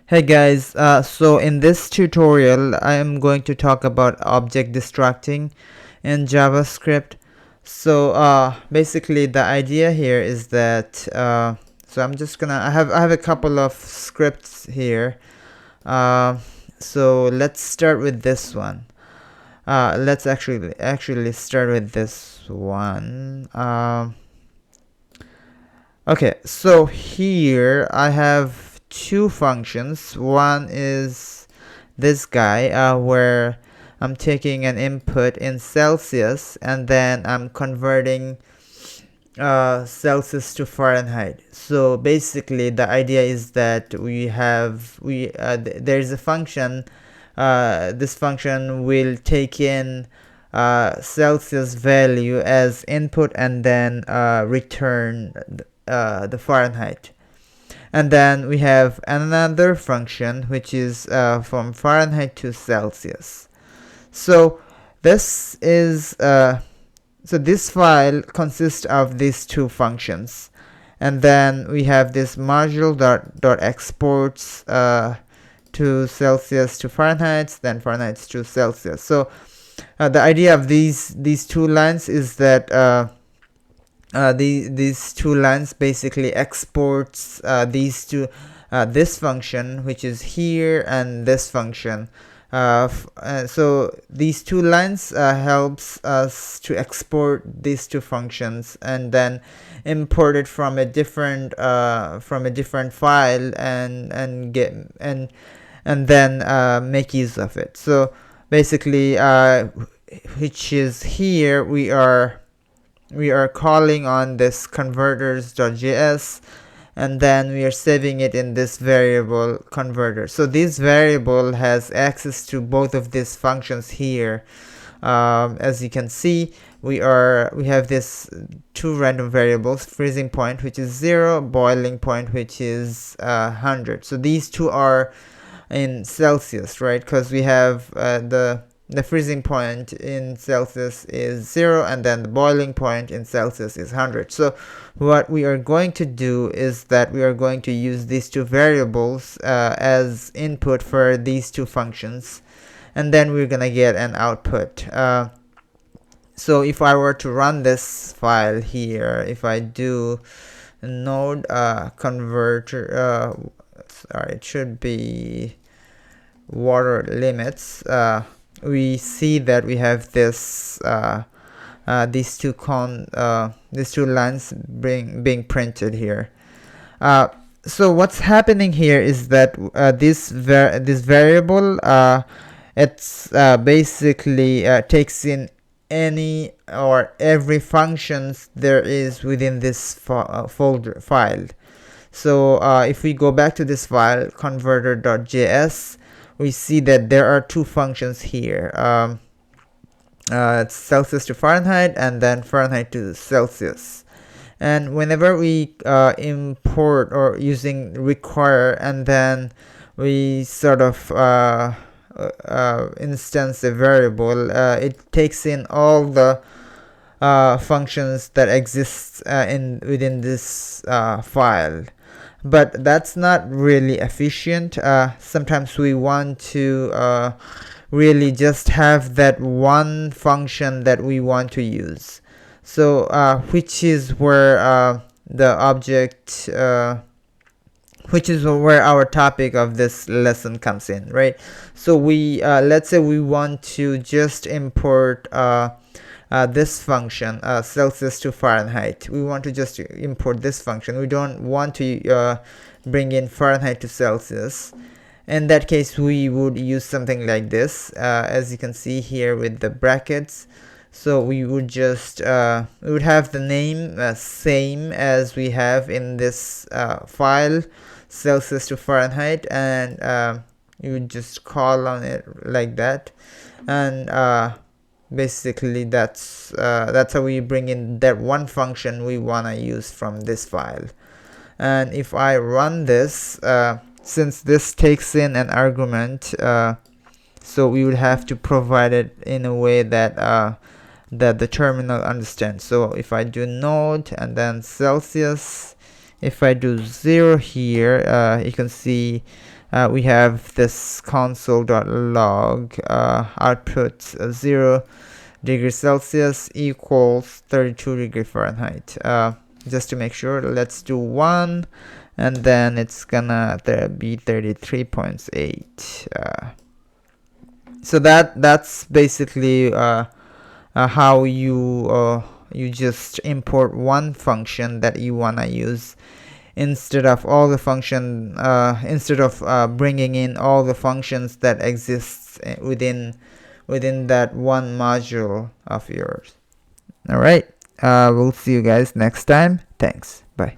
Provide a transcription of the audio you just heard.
Hey guys, so in this tutorial I am going to talk about object destructing in JavaScript. So basically the idea here is that so I'm just gonna I have a couple of scripts here. Uh, so let's start with this one. Let's actually start with this one. Okay, so here I have two functions. One is this guy where I'm taking an input in Celsius and then I'm converting Celsius to Fahrenheit. So basically the idea is that there's a function. This function will take in Celsius value as input and then return the Fahrenheit. And then we have another function which is from Fahrenheit to Celsius. So this is so this file consists of these two functions, and then we have this module dot exports to Celsius to Fahrenheit, then Fahrenheit to Celsius. So the idea of these two lines is that these two lines basically exports this function which is here and this function. So these two lines helps us to export these two functions and then import it from a different file and then make use of it. So basically, which is here we are calling on this converters.js, and then we are saving it in this variable converter. So this variable has access to both of these functions here. As you can see, we have this two random variables: freezing point, which is 0, boiling point, which is 100. So these two are in Celsius, right? Because we have the freezing point in Celsius is 0 and then the boiling point in Celsius is 100. So what we are going to do is that we are going to use these two variables as input for these two functions, and then we're gonna get an output. So if I were to run this file here, if I do node converter, sorry, it should be water limits, we see that we have this these two lines being printed here. So what's happening here is that this variable it's basically takes in any or every functions there is within this folder file. So if we go back to this file converter.js, we see that there are two functions here. It's Celsius to Fahrenheit and then Fahrenheit to Celsius. And whenever we import or using require and then we sort of instance a variable, it takes in all the functions that exist within this file. But that's not really efficient. Sometimes we want to really just have that one function that we want to use. So which is where the object which is where our topic of this lesson comes in, right? So we let's say we want to just import this function, Celsius to Fahrenheit. We want to just import this function. We don't want to bring in Fahrenheit to Celsius. In that case, we would use something like this, as you can see here with the brackets. So we would just we would have the name same as we have in this file, Celsius to Fahrenheit, and you would just call on it like that, and basically that's how we bring in that one function we want to use from this file. And if I run this, since this takes in an argument, so we would have to provide it in a way that that the terminal understands. So if I do node and then Celsius, if I do 0 here, you can see we have this console.log output 0 degree Celsius equals 32 degree Fahrenheit. Just to make sure, let's do 1, and then it's gonna be 33.8. So that's basically how you just import one function that you wanna use instead of all the function instead of bringing in all the functions that exists within that one module of yours. All right, we'll see you guys next time. Thanks. Bye.